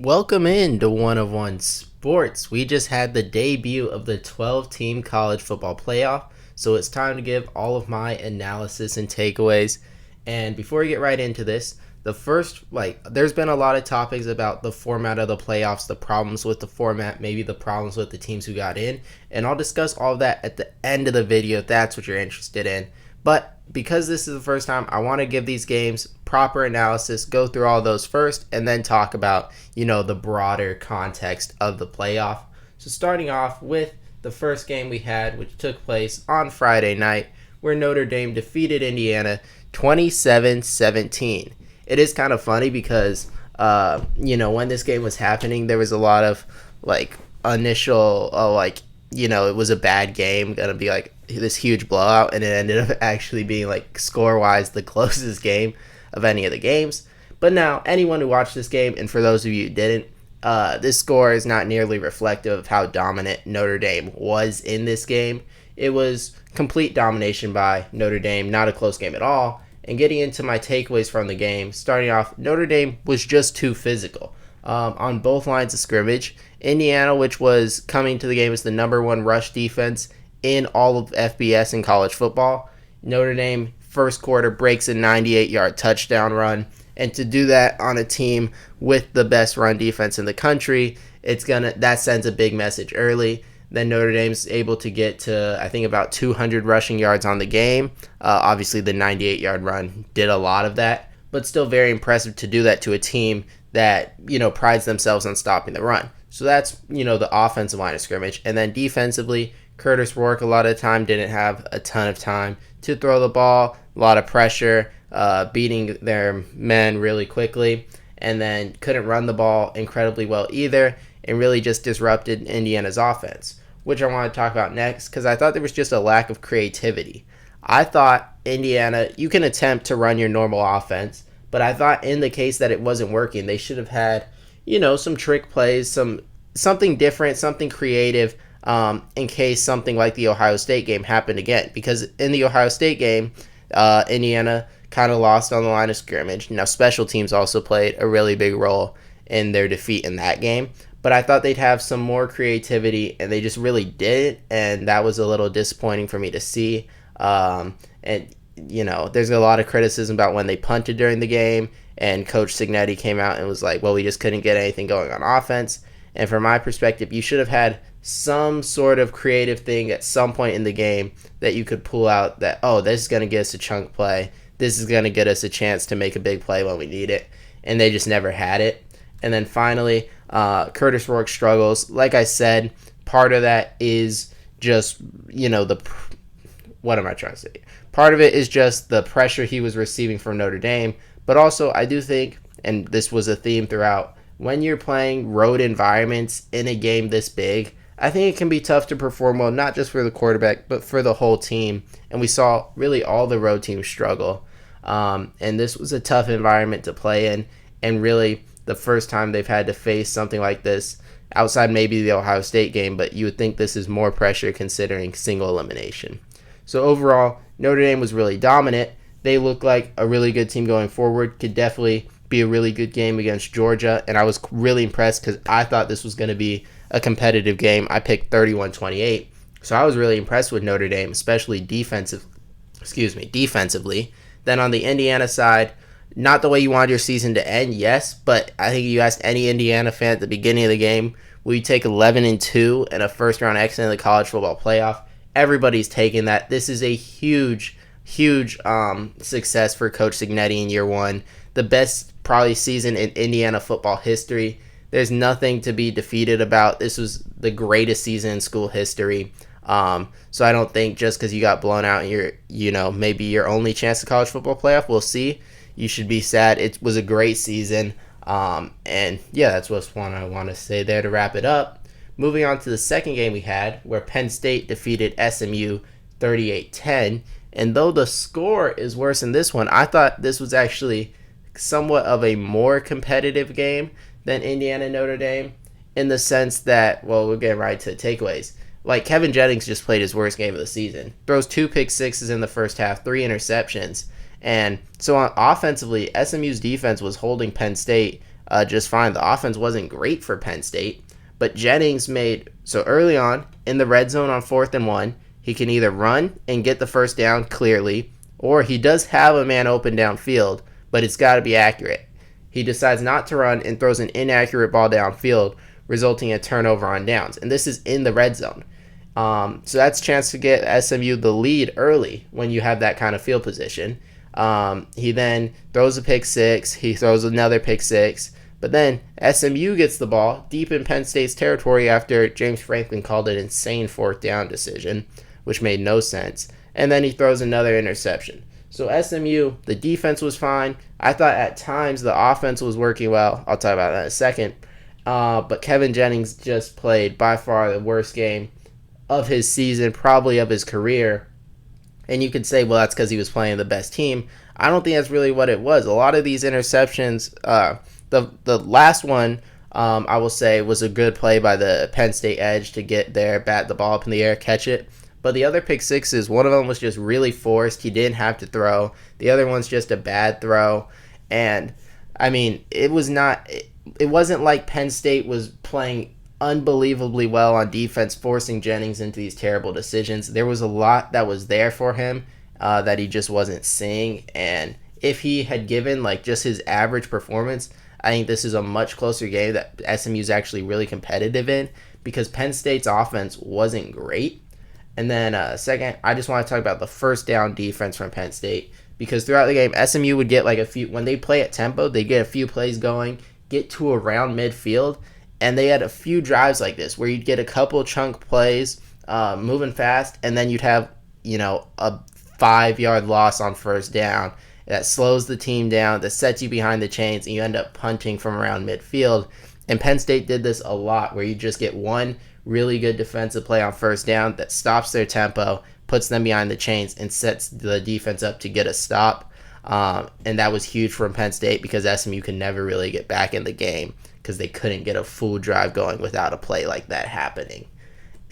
Welcome in to One of One Sports. We just had the debut of the 12-team college football playoff, so it's time to give all of my analysis and takeaways. And before we get right into this, there's been a lot of topics about the format of the playoffs, the problems with the format, maybe the problems with the teams who got in, and I'll discuss all of that at the end of the video if that's what you're interested in. But because this is the first time, I want to give these games proper analysis, go through all those first, and then talk about, the broader context of the playoff. So starting off with the first game we had, which took place on Friday night, where Notre Dame defeated Indiana 27-17. It is kind of funny because, when this game was happening, there was a lot of, initial, it was a bad game, gonna be this huge blowout, and it ended up actually being score wise the closest game of any of the games. But now anyone who watched this game, and for those of you who didn't, this score is not nearly reflective of how dominant Notre Dame was in this game. It was complete domination by Notre Dame, not a close game at all. And getting into my takeaways from the game, starting off, Notre Dame was just too physical on both lines of scrimmage. Indiana, which was coming to the game as the number one rush defense in all of FBS in college football, Notre Dame first quarter breaks a 98-yard touchdown run, and to do that on a team with the best run defense in the country, that sends a big message early. Then Notre Dame's able to get to, I think, about 200 rushing yards on the game. Obviously, the 98-yard run did a lot of that, but still very impressive to do that to a team that, prides themselves on stopping the run. So that's, the offensive line of scrimmage. And then defensively, Curtis Rourke a lot of the time didn't have a ton of time to throw the ball, a lot of pressure, beating their men really quickly, and then couldn't run the ball incredibly well either, and really just disrupted Indiana's offense, which I want to talk about next because I thought there was just a lack of creativity. I thought Indiana, you can attempt to run your normal offense, but I thought in the case that it wasn't working, they should have had, some trick plays, something different, something creative, in case something like the Ohio State game happened again. Because in the Ohio State game, Indiana kind of lost on the line of scrimmage. Now, special teams also played a really big role in their defeat in that game. But I thought they'd have some more creativity, and they just really didn't, and that was a little disappointing for me to see. There's a lot of criticism about when they punted during the game, and Coach Signetti came out and was like, well, we just couldn't get anything going on offense. And from my perspective, you should have had some sort of creative thing at some point in the game that you could pull out that, oh, this is going to get us a chunk play. This is going to get us a chance to make a big play when we need it. And they just never had it. And then finally, Curtis Rourke struggles. Like I said, part of that is just, what am I trying to say? Part of it is just the pressure he was receiving from Notre Dame. But also, I do think, and this was a theme throughout, when you're playing road environments in a game this big, I think it can be tough to perform well, not just for the quarterback, but for the whole team. And we saw really all the road teams struggle. And this was a tough environment to play in. And really, the first time they've had to face something like this, outside maybe the Ohio State game, but you would think this is more pressure considering single elimination. So overall, Notre Dame was really dominant. They look like a really good team going forward, could definitely be a really good game against Georgia, and I was really impressed because I thought this was going to be a competitive game. I picked 31-28, so I was really impressed with Notre Dame, especially defensively. Then on the Indiana side, not the way you wanted your season to end, yes, but I think you asked any Indiana fan at the beginning of the game, will you take 11-2 and a first-round exit in the college football playoff? Everybody's taking that. This is a huge success for Coach Signetti in year one. The best probably season in Indiana football history. There's nothing to be defeated about. This was the greatest season in school history. So I don't think just because you got blown out and maybe your only chance at college football playoff, we'll see. You should be sad. It was a great season. And yeah, that's what's one I want to say there to wrap it up. Moving on to the second game we had, where Penn State defeated SMU 38-10. And though the score is worse in this one, I thought this was actually somewhat of a more competitive game than Indiana Notre Dame, in the sense that, well, we'll get right to the takeaways. Kevin Jennings just played his worst game of the season. Throws 2 pick sixes in the first half, 3 interceptions. And so offensively, SMU's defense was holding Penn State just fine. The offense wasn't great for Penn State, but Jennings made so early on in the red zone on 4th and 1, he can either run and get the first down clearly, or he does have a man open downfield, but it's got to be accurate. He decides not to run and throws an inaccurate ball downfield, resulting in a turnover on downs. And this is in the red zone. So that's a chance to get SMU the lead early when you have that kind of field position. He then throws a pick six. He throws another pick six. But then SMU gets the ball deep in Penn State's territory after James Franklin called an insane 4th down decision, which made no sense. And then he throws another interception. So SMU, the defense was fine. I thought at times the offense was working well. I'll talk about that in a second. But Kevin Jennings just played by far the worst game of his season, probably of his career. And you could say, well, that's because he was playing the best team. I don't think that's really what it was. A lot of these interceptions, the last one, I will say, was a good play by the Penn State edge to get there, bat the ball up in the air, catch it. But the other pick sixes, one of them was just really forced. He didn't have to throw. The other one's just a bad throw. And, I mean, it wasn't like Penn State was playing unbelievably well on defense, forcing Jennings into these terrible decisions. There was a lot that was there for him that he just wasn't seeing. And if he had given, like, just his average performance, I think this is a much closer game that SMU is actually really competitive in, because Penn State's offense wasn't great. And then second, I just want to talk about the first down defense from Penn State, because throughout the game, SMU would get like a few, when they play at tempo, they get a few plays going, get to around midfield, and they had a few drives like this where you'd get a couple chunk plays moving fast, and then you'd have, a 5-yard loss on first down that slows the team down, that sets you behind the chains, and you end up punting from around midfield. And Penn State did this a lot, where you just get one really good defensive play on first down that stops their tempo, puts them behind the chains, and sets the defense up to get a stop. And that was huge from Penn State, because SMU could never really get back in the game because they couldn't get a full drive going without a play like that happening.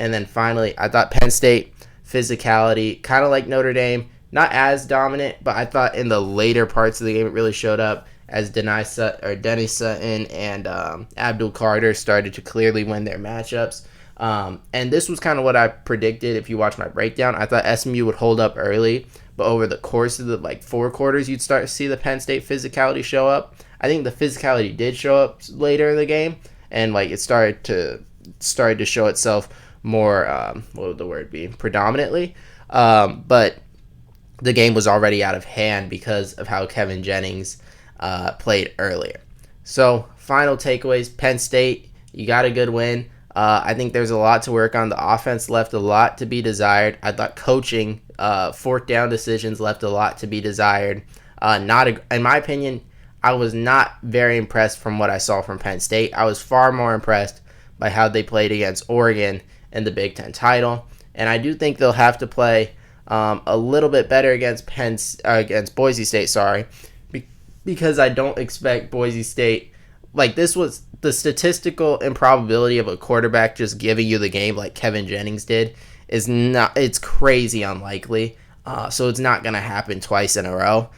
And then finally, I thought Penn State physicality, kind of like Notre Dame, not as dominant, but I thought in the later parts of the game it really showed up as Denny Sutton and Abdul Carter started to clearly win their matchups. And this was kind of what I predicted if you watch my breakdown. I thought SMU would hold up early, but over the course of the 4 quarters, you'd start to see the Penn State physicality show up. I think the physicality did show up later in the game, and it started to show itself more, what would the word be, predominantly. But the game was already out of hand because of how Kevin Jennings played earlier. So final takeaways: Penn State, you got a good win. I think there's a lot to work on. The offense left a lot to be desired. I thought coaching, 4th down decisions left a lot to be desired. In my opinion, I was not very impressed from what I saw from Penn State. I was far more impressed by how they played against Oregon in the Big Ten title. And I do think they'll have to play a little bit better against Boise State, because I don't expect Boise State, this was the statistical improbability of a quarterback just giving you the game like Kevin Jennings did it's crazy unlikely. So it's not going to happen twice in a row.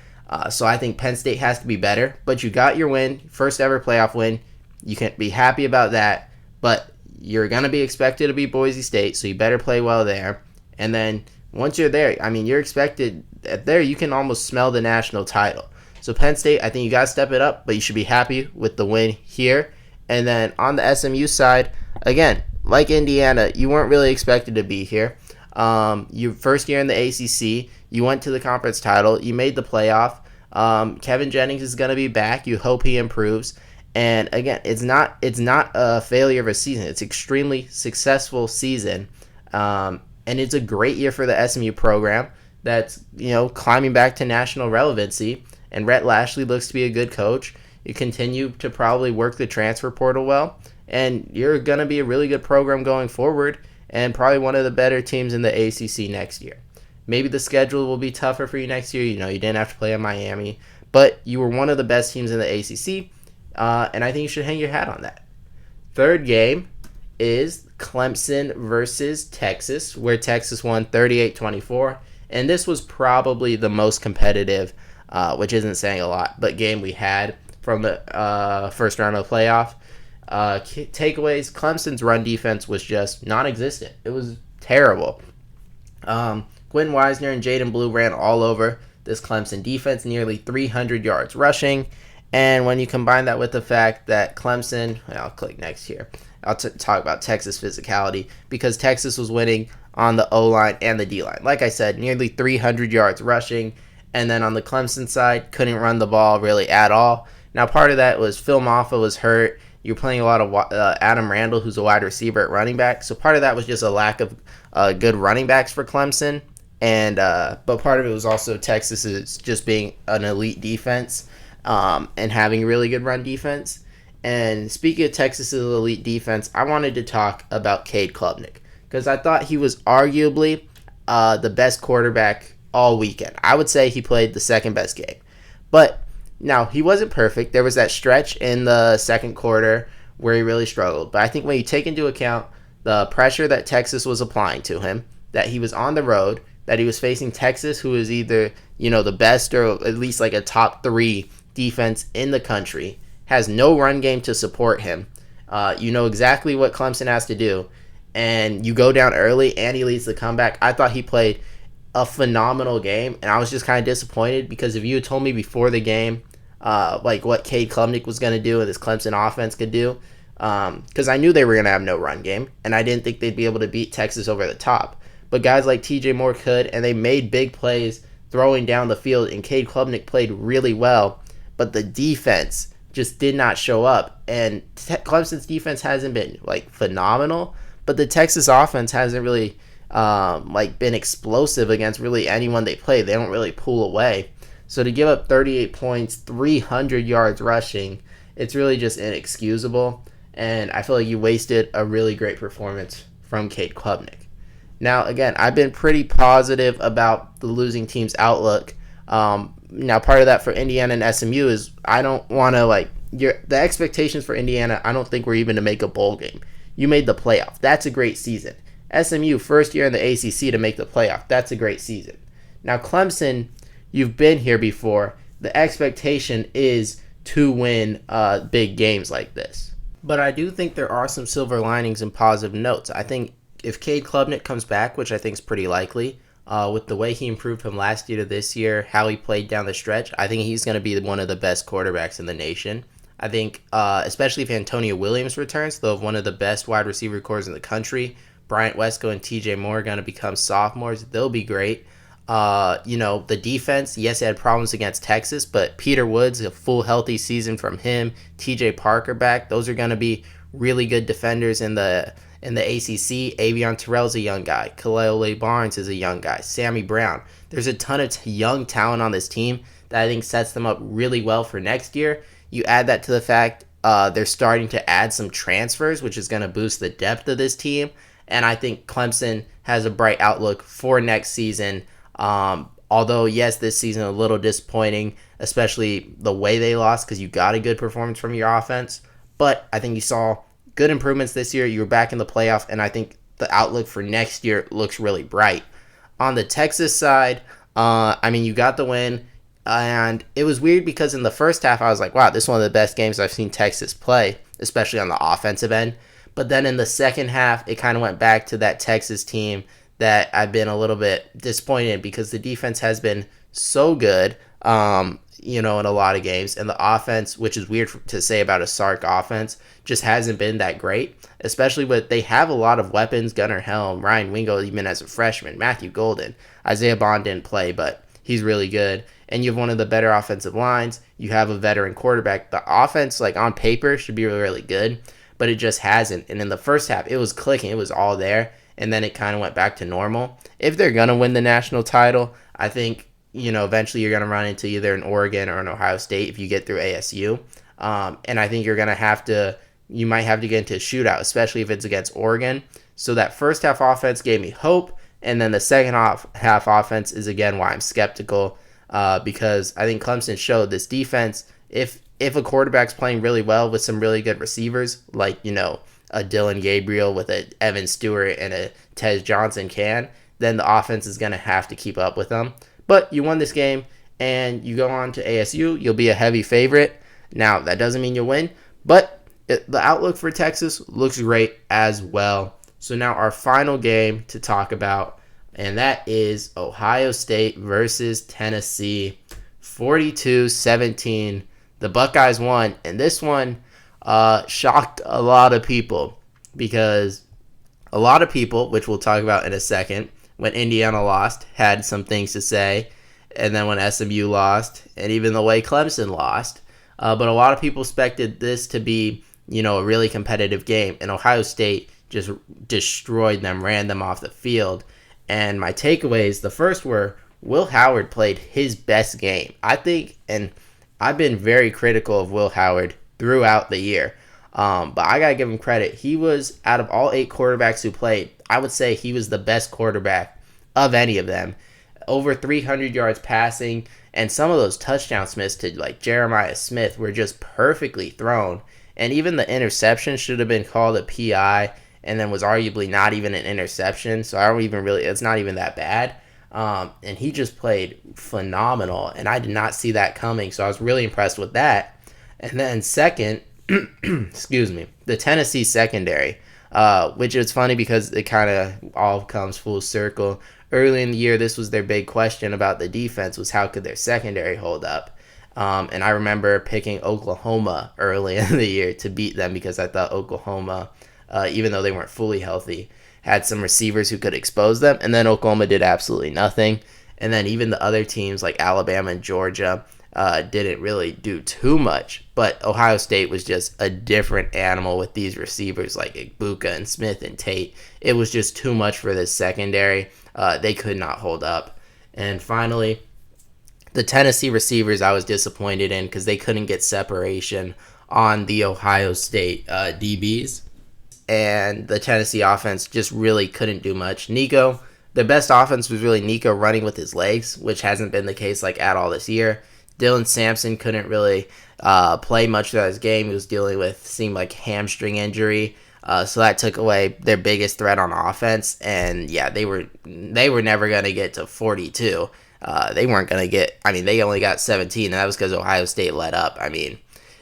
So I think Penn State has to be better, but you got your win, first ever playoff win. You can be happy about that, but you're going to be expected to beat Boise State, so you better play well there. And then once you're there, you're expected there, you can almost smell the national title. So Penn State, I think you got to step it up, but you should be happy with the win here. And then on the SMU side, again, like Indiana, you weren't really expected to be here. Your first year in the ACC, you went to the conference title, you made the playoff. Kevin Jennings is going to be back. You hope he improves. And again, it's not a failure of a season. It's an extremely successful season. And it's a great year for the SMU program that's, climbing back to national relevancy. And Rhett Lashley looks to be a good coach. You continue to probably work the transfer portal well. And you're going to be a really good program going forward, and probably one of the better teams in the ACC next year. Maybe the schedule will be tougher for you next year. You didn't have to play in Miami, but you were one of the best teams in the ACC, and I think you should hang your hat on that. Third game is Clemson versus Texas, where Texas won 38-24, and this was probably the most competitive, which isn't saying a lot, but game we had from the first round of the playoff. Takeaways: Clemson's run defense was just non-existent. It was terrible. Quinn Wisner and Jaden Blue ran all over this Clemson defense, nearly 300 yards rushing. And when you combine that with the fact that Clemson, I'll click next here. I'll talk about Texas physicality, because Texas was winning on the O-line and the D-line. Like I said, nearly 300 yards rushing. And then on the Clemson side, couldn't run the ball really at all. Now, part of that was Phil Maffa was hurt. You're playing a lot of Adam Randall, who's a wide receiver at running back. So part of that was just a lack of good running backs for Clemson. And but part of it was also Texas just being an elite defense and having a really good run defense. And speaking of Texas's elite defense, I wanted to talk about Cade Klubnik, because I thought he was arguably the best quarterback all weekend. I would say he played the second best game. But now, he wasn't perfect. There was that stretch in the second quarter where he really struggled. But I think when you take into account the pressure that Texas was applying to him, that he was on the road, that he was facing Texas, who is either, the best or at least like a top 3 defense in the country, has no run game to support him. You know exactly what Clemson has to do. And you go down early and he leads the comeback. I thought he played a phenomenal game, and I was just kind of disappointed, because if you had told me before the game like what Cade Klubnik was going to do and this Clemson offense could do, because I knew they were going to have no run game, and I didn't think they'd be able to beat Texas over the top. But guys like TJ Moore could, and they made big plays throwing down the field, and Cade Klubnik played really well, but the defense just did not show up. And Clemson's defense hasn't been phenomenal, but the Texas offense hasn't really been explosive against really anyone they play. They don't really pull away. So to give up 38 points, 300 yards rushing, it's really just inexcusable. And I feel like you wasted a really great performance from Cade Klubnik. Now, again, I've been pretty positive about the losing team's outlook. Now, part of that for Indiana and SMU is I don't want to the expectations for Indiana. I don't think we're even to make a bowl game. You made the playoff. That's a great season. SMU, first year in the ACC to make the playoff. That's a great season. Now, Clemson, you've been here before. The expectation is to win big games like this. But I do think there are some silver linings and positive notes. I think if Cade Klubnik comes back, which I think is pretty likely, with the way he improved from last year to this year, how he played down the stretch, I think he's going to be one of the best quarterbacks in the nation. I think, especially if Antonio Williams returns, they'll have one of the best wide receiver cores in the country. Bryant Wesco and TJ Moore are going to become sophomores. They'll be great. The defense, yes, it had problems against Texas, but Peter Woods, a full healthy season from him, TJ Parker back. Those are going to be really good defenders in the ACC. Avion Terrell's a young guy. Khalil Barnes is a young guy. Sammy Brown. There's a ton of young talent on this team that I think sets them up really well for next year. You add that to the fact they're starting to add some transfers, which is going to boost the depth of this team. And I think Clemson has a bright outlook for next season. Although, yes, this season a little disappointing, especially the way they lost, because you got a good performance from your offense. But I think you saw good improvements this year. You were back in the playoff, and I think the outlook for next year looks really bright. On the Texas side, you got the win. And it was weird because in the first half, I was like, wow, this is one of the best games I've seen Texas play, especially on the offensive end. But then in the second half, it kind of went back to that Texas team that I've been a little bit disappointed because the defense has been so good, in a lot of games. And the offense, which is weird to say about a Sark offense, just hasn't been that great, especially they have a lot of weapons. Gunnar Helm, Ryan Wingo, even as a freshman, Matthew Golden. Isaiah Bond didn't play, but he's really good. And you have one of the better offensive lines. You have a veteran quarterback. The offense, on paper, should be really, really good, but it just hasn't. And in the first half, it was clicking. It was all there. And then it kind of went back to normal. If they're going to win the national title, I think, eventually you're going to run into either an Oregon or an Ohio State if you get through ASU. And I think you might have to get into a shootout, especially if it's against Oregon. So that first half offense gave me hope. And then the second half offense is, again, why I'm skeptical. Because I think Clemson showed this defense, if a quarterback's playing really well with some really good receivers, a Dylan Gabriel with a Evan Stewart and a Tez Johnson then the offense is going to have to keep up with them. But you won this game, and you go on to ASU. You'll be a heavy favorite. Now, that doesn't mean you'll win, but the outlook for Texas looks great as well. So now our final game to talk about, and that is Ohio State versus Tennessee. 42-17. The Buckeyes won, and this one shocked a lot of people because a lot of people, which we'll talk about in a second, when Indiana lost, had some things to say, and then when SMU lost, and even the way Clemson lost. But a lot of people expected this to be, a really competitive game, and Ohio State just destroyed them, ran them off the field. And my takeaways, the first were Will Howard played his best game, I think, and I've been very critical of Will Howard throughout the year. But I got to give him credit. He was, out of all 8 quarterbacks who played, I would say he was the best quarterback of any of them. Over 300 yards passing, and some of those touchdown smiths to like Jeremiah Smith were just perfectly thrown. And even the interception should have been called a PI, and then was arguably not even an interception. So it's not even that bad. And he just played phenomenal, and I did not see that coming. So I was really impressed with that. And then second, excuse me, the Tennessee secondary, which is funny because it kind of all comes full circle. Early in the year, this was their big question about the defense, was how could their secondary hold up? And I remember picking Oklahoma early in the year to beat them because I thought Oklahoma, even though they weren't fully healthy, had some receivers who could expose them. And then Oklahoma did absolutely nothing. And then even the other teams like Alabama and Georgia didn't really do too much. But Ohio State was just a different animal with these receivers like Igbuka and Smith and Tate. It was just too much for this secondary. They could not hold up. And finally, the Tennessee receivers I was disappointed in because they couldn't get separation on the Ohio State DBs. And the Tennessee offense just really couldn't do much. Nico, the best offense was really Nico running with his legs, which hasn't been the case like at all this year. Dylan Sampson couldn't really play much of his game. He was dealing with, seemed like, hamstring injury. So that took away their biggest threat on offense. And yeah, they were never going to get to 42. They weren't going to get, they only got 17, and that was because Ohio State let up.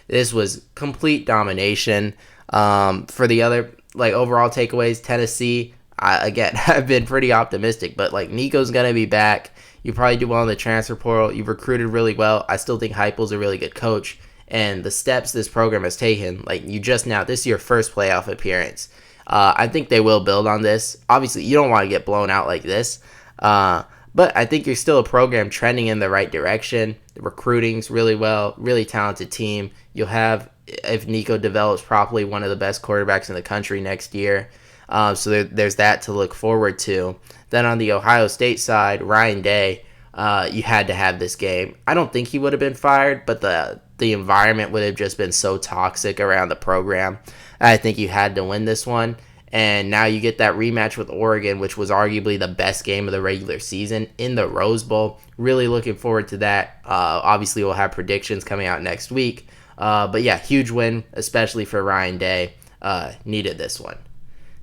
This was complete domination. For the other, overall takeaways, Tennessee, I've been pretty optimistic, but, Nico's going to be back. You probably do well in the transfer portal. You've recruited really well. I still think Heupel's a really good coach. And the steps this program has taken, this is your first playoff appearance. I think they will build on this. Obviously, you don't want to get blown out like this. But I think you're still a program trending in the right direction. The recruiting's really well, really talented team. You'll have, if Nico develops properly, one of the best quarterbacks in the country next year. So there's that to look forward to. Then on the Ohio State side, Ryan Day, you had to have this game. I don't think he would have been fired, but the environment would have just been so toxic around the program. I think you had to win this one. And now you get that rematch with Oregon, which was arguably the best game of the regular season in the Rose Bowl. Really looking forward to that. Obviously, we'll have predictions coming out next week. But yeah, huge win, especially for Ryan Day. Needed this one.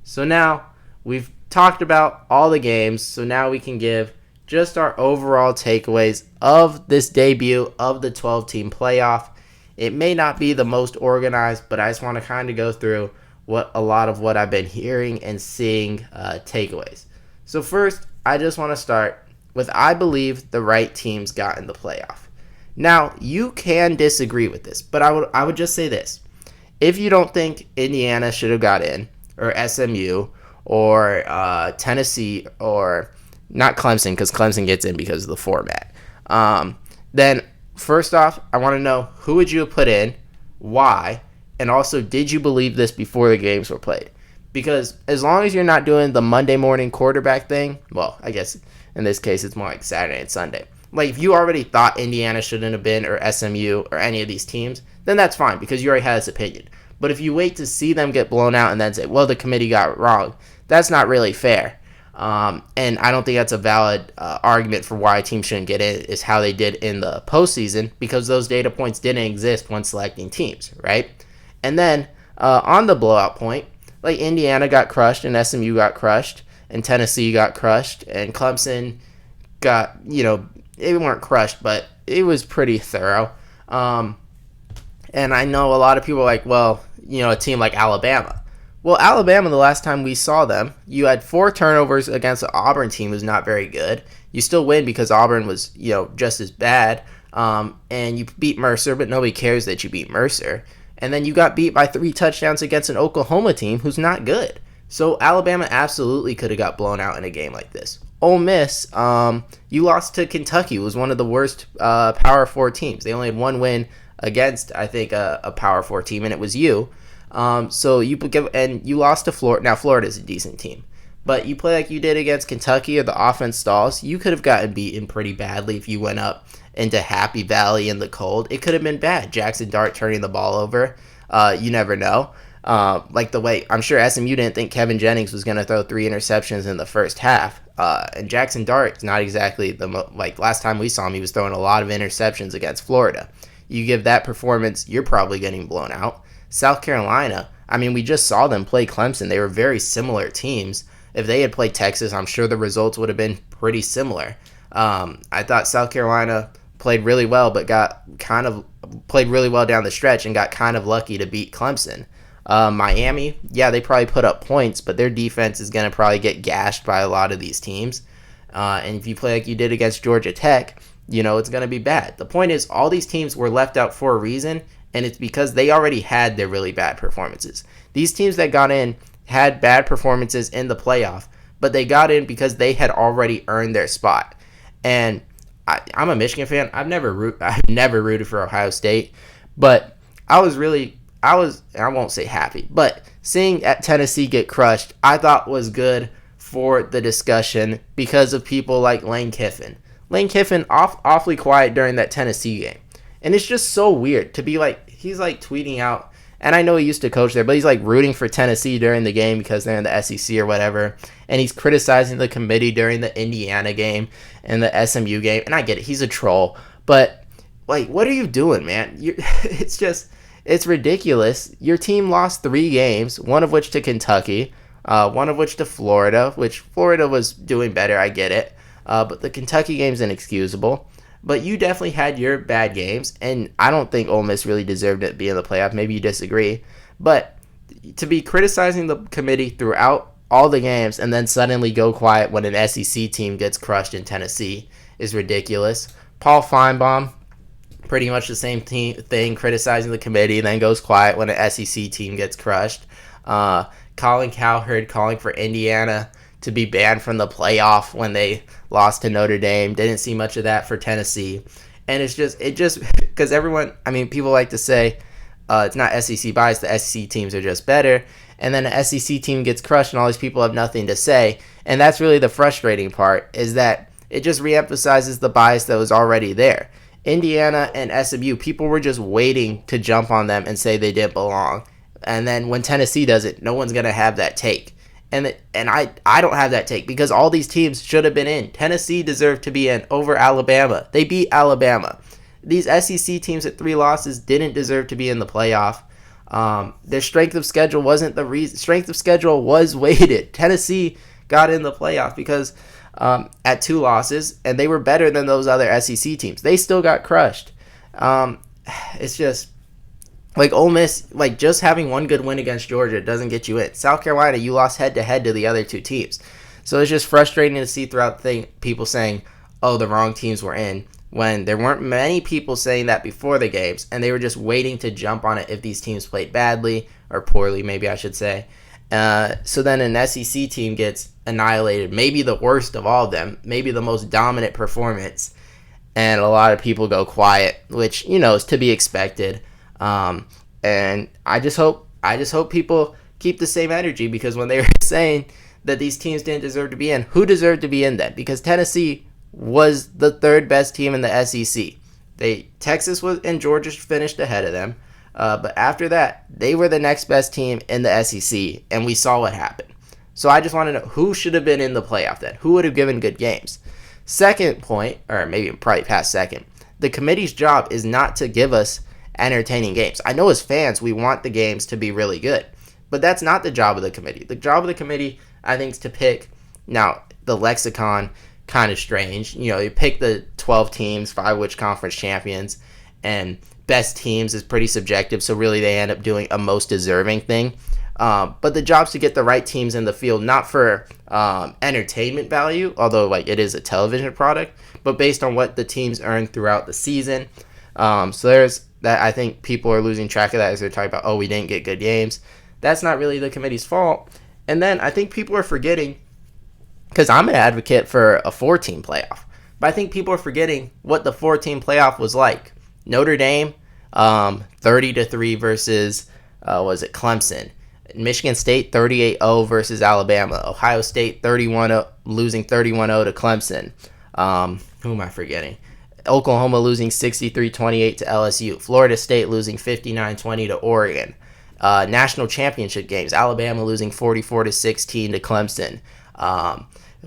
So now we've talked about all the games. So now we can give just our overall takeaways of this debut of the 12-team playoff. It may not be the most organized, but I just want to kind of go through a lot of what I've been hearing and seeing takeaways. So first, I just want to start with I believe the right teams got in the playoff. Now, you can disagree with this, but I would just say this. If you don't think Indiana should have got in, or SMU, or Tennessee, or not Clemson, because Clemson gets in because of the format, then first off, I want to know who would you have put in, why, and also, did you believe this before the games were played? Because as long as you're not doing the Monday morning quarterback thing, well, I guess in this case it's more like Saturday and Sunday. If you already thought Indiana shouldn't have been, or SMU, or any of these teams, then that's fine because you already had this opinion. But if you wait to see them get blown out and then say, well, the committee got it wrong, that's not really fair. And I don't think that's a valid argument for why a team shouldn't get in, is how they did in the postseason, because those data points didn't exist when selecting teams, right? And then on the blowout point, Indiana got crushed and SMU got crushed and Tennessee got crushed and Clemson got, they weren't crushed, but it was pretty thorough. And And I know a lot of people are like, well, a team like Alabama. Well, Alabama, the last time we saw them, you had 4 turnovers against an Auburn team who's not very good. You still win because Auburn was, just as bad. And you beat Mercer, but nobody cares that you beat Mercer. And then you got beat by 3 touchdowns against an Oklahoma team who's not good. So Alabama absolutely could have got blown out in a game like this. Ole Miss, you lost to Kentucky, who was one of the worst Power 4 teams. They only had 1 win against, I think, a Power 4 team, and it was you. So you lost to Florida. Now, Florida's a decent team. But you play like you did against Kentucky, or the offense stalls, you could have gotten beaten pretty badly if you went up into Happy Valley in the cold. It could have been bad. Jackson Dart turning the ball over. You never know. Like the way, I'm sure SMU didn't think Kevin Jennings was going to throw 3 interceptions in the first half. And Jackson Dart's not exactly last time we saw him, he was throwing a lot of interceptions against Florida. You give that performance, you're probably getting blown out. South Carolina, I mean, we just saw them play Clemson. They were very similar teams. If they had played Texas, I'm sure the results would have been pretty similar. I thought South Carolina played really well, but played really well down the stretch and got kind of lucky to beat Clemson. Miami, yeah, they probably put up points, but their defense is going to probably get gashed by a lot of these teams. And if you play like you did against Georgia Tech, it's going to be bad. The point is, all these teams were left out for a reason, and it's because they already had their really bad performances. These teams that got in had bad performances in the playoff, but they got in because they had already earned their spot. And I'm a Michigan fan. I've never rooted for Ohio State, but I won't say happy, but seeing Tennessee get crushed, I thought was good for the discussion because of people like Lane Kiffin. Lane Kiffin awfully quiet during that Tennessee game. And it's just so weird to be like, he's like tweeting out, and I know he used to coach there, but he's like rooting for Tennessee during the game because they're in the SEC or whatever. And he's criticizing the committee during the Indiana game and the SMU game. And I get it, he's a troll. But like, what are you doing, man? It's ridiculous. Your team lost 3 games, one of which to Kentucky, one of which to Florida, which Florida was doing better, I get it. But the Kentucky game's inexcusable. But you definitely had your bad games, and I don't think Ole Miss really deserved to be in the playoff. Maybe you disagree. But to be criticizing the committee throughout all the games and then suddenly go quiet when an SEC team gets crushed in Tennessee is ridiculous. Paul Feinbaum, pretty much the same thing, criticizing the committee, and then goes quiet when an SEC team gets crushed. Colin Cowherd calling for Indiana to be banned from the playoff when they lost to Notre Dame. Didn't see much of that for Tennessee. And it just because everyone, I mean, people like to say it's not SEC bias, the SEC teams are just better. And then the SEC team gets crushed and all these people have nothing to say. And that's really the frustrating part, is that it just reemphasizes the bias that was already there. Indiana and SMU, people were just waiting to jump on them and say they didn't belong. And then when Tennessee does it, no one's going to have that take. And I don't have that take because all these teams should have been in. Tennessee deserved to be in over Alabama. They beat Alabama. These SEC teams at 3 losses didn't deserve to be in the playoff. Their strength of schedule wasn't the reason. Strength of schedule was weighted. Tennessee got in the playoff because at 2 losses, and they were better than those other SEC teams. They still got crushed. It's just like Ole Miss, like just having one good win against Georgia doesn't get you in. South Carolina, you lost head-to-head to the other 2 teams. So it's just frustrating to see throughout the thing people saying, oh, the wrong teams were in, when there weren't many people saying that before the games, and they were just waiting to jump on it if these teams played badly, or poorly, maybe I should say. So then an SEC team gets annihilated, maybe the worst of all of them, maybe the most dominant performance, and a lot of people go quiet, which, is to be expected. And I just hope people keep the same energy, because when they were saying that these teams didn't deserve to be in, who deserved to be in then? Because Tennessee was the 3rd best team in the SEC. Texas was and Georgia finished ahead of them. But after that, they were the next best team in the SEC, and we saw what happened. So I just want to know who should have been in the playoff then. Who would have given good games? Second point, or maybe probably past second, the committee's job is not to give us entertaining games. I know as fans, we want the games to be really good, but that's not the job of the committee. The job of the committee, I think, is to pick, now, the lexicon, kind of strange. You pick the 12 teams, 5 which conference champions, and best teams is pretty subjective, so really they end up doing a most deserving thing. But the job's to get the right teams in the field, not for entertainment value, although like it is a television product, but based on what the teams earn throughout the season. So there's that. I think people are losing track of that as they're talking about, oh, we didn't get good games. That's not really the committee's fault. And then I think people are forgetting, because I'm an advocate for a 4-team playoff, but I think people are forgetting what the 4-team playoff was like. Notre Dame, 30-3 versus, was it Clemson? Michigan State 38-0 versus Alabama. Ohio State 31-0, losing 31-0 to Clemson. Who am I forgetting? Oklahoma losing 63-28 to LSU. Florida State losing 59-20 to Oregon. National championship games. Alabama losing 44-16 to Clemson.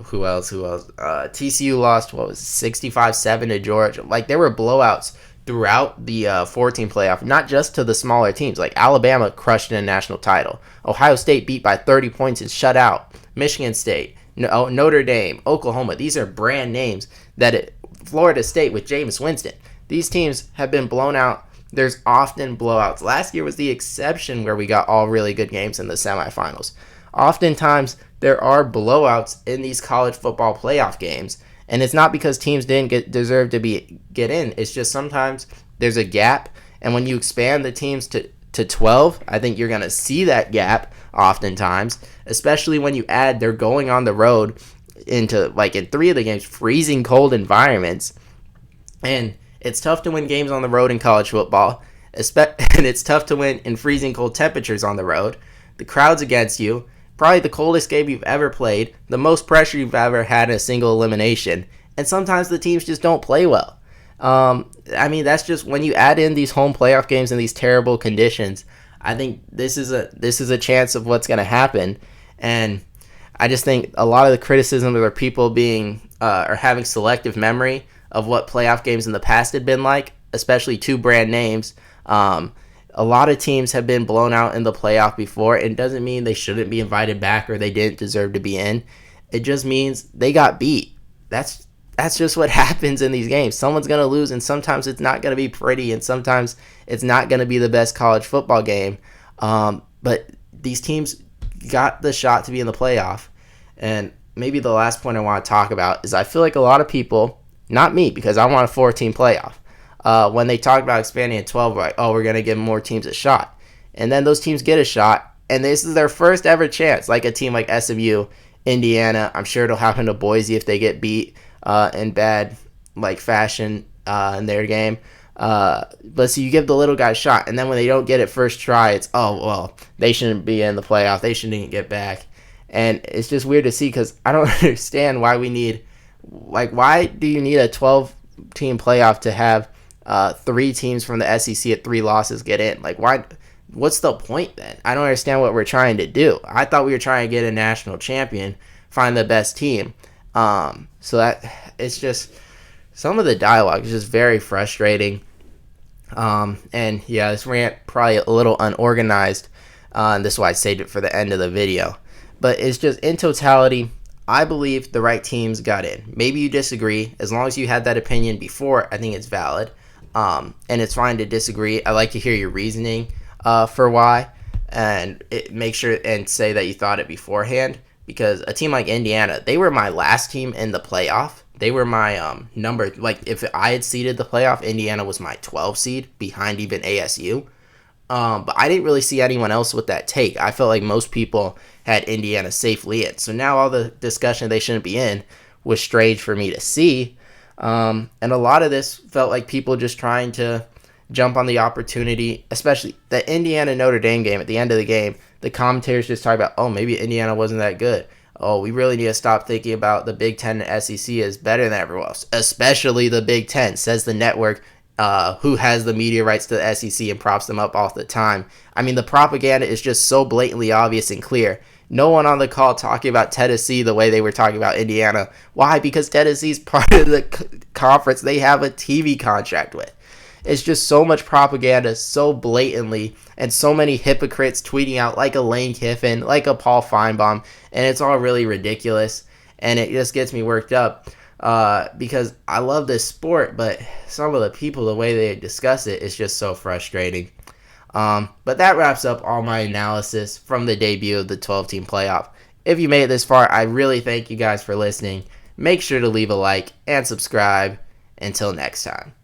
Who else? TCU lost, 65-7 to Georgia. Like, there were blowouts throughout the 4-team playoff, not just to the smaller teams. Like, Alabama crushed in a national title. Ohio State beat by 30 points and shut out Michigan State, Notre Dame, Oklahoma. These are brand names Florida State with Jameis Winston. These teams have been blown out. There's often blowouts. Last year was the exception where we got all really good games in the semifinals. Oftentimes, there are blowouts in these college football playoff games, and it's not because teams didn't deserve to get in. It's just sometimes there's a gap, and when you expand the teams to 12, I think you're going to see that gap oftentimes, especially when you add they're going on the road into, like in 3 of the games, freezing cold environments. And it's tough to win games on the road in college football, and it's tough to win in freezing cold temperatures on the road. The crowd's against you. Probably the coldest game you've ever played, the most pressure you've ever had in a single elimination, and sometimes the teams just don't play well. I mean, that's just when you add in these home playoff games in these terrible conditions. I think this is a chance of what's going to happen, and I just think a lot of the criticism of people being or having selective memory of what playoff games in the past had been like, especially 2 brand names. A lot of teams have been blown out in the playoff before. It doesn't mean they shouldn't be invited back or they didn't deserve to be in. It just means they got beat. That's just what happens in these games. Someone's going to lose, and sometimes it's not going to be pretty, and sometimes it's not going to be the best college football game. But these teams got the shot to be in the playoff. And maybe the last point I want to talk about is I feel like a lot of people, not me, because I want a 4-team playoff, when they talk about expanding to 12, like, oh, we're going to give more teams a shot. And then those teams get a shot, and this is their first ever chance, like a team like SMU, Indiana. I'm sure it'll happen to Boise if they get beat in bad fashion in their game. But so you give the little guy a shot, and then when they don't get it first try, it's, oh, well, they shouldn't be in the playoff. They shouldn't get back. And it's just weird to see, because I don't understand why we need, why do you need a 12-team playoff to have 3 teams from the SEC at 3 losses get in? Why? What's the point then? I don't understand what we're trying to do. I thought we were trying to get a national champion, find the best team. So that it's just some of the dialogue is just very frustrating. And yeah, this rant probably a little unorganized, and this is why I saved it for the end of the video. But it's just, in totality, I believe the right teams got in. Maybe you disagree. As long as you had that opinion before, I think it's valid. And it's fine to disagree. I like to hear your reasoning for why, and make sure and say that you thought it beforehand. Because a team like Indiana, they were my last team in the playoff. They were my number. If I had seeded the playoff, Indiana was my 12 seed behind even ASU. But I didn't really see anyone else with that take. I felt like most people had Indiana safely in. So now all the discussion they shouldn't be in was strange for me to see. And a lot of this felt like people just trying to jump on the opportunity, especially the Indiana-Notre Dame game. At the end of the game, the commentators just talk about, oh, maybe Indiana wasn't that good. Oh, we really need to stop thinking about the Big Ten and SEC as better than everyone else, especially the Big Ten, says the network, who has the media rights to the SEC and props them up all the time. I mean, the propaganda is just so blatantly obvious and clear. No one on the call talking about Tennessee the way they were talking about Indiana. Why? Because Tennessee's part of the conference they have a TV contract with. It's just so much propaganda, so blatantly, and so many hypocrites tweeting out like a Lane Kiffin, like a Paul Feinbaum, and it's all really ridiculous, and it just gets me worked up. because I love this sport, but some of the people, the way they discuss it, is just so frustrating. But that wraps up all my analysis from the debut of the 12-team playoff. If you made it this far, I really thank you guys for listening. Make sure to leave a like and subscribe. Until next time.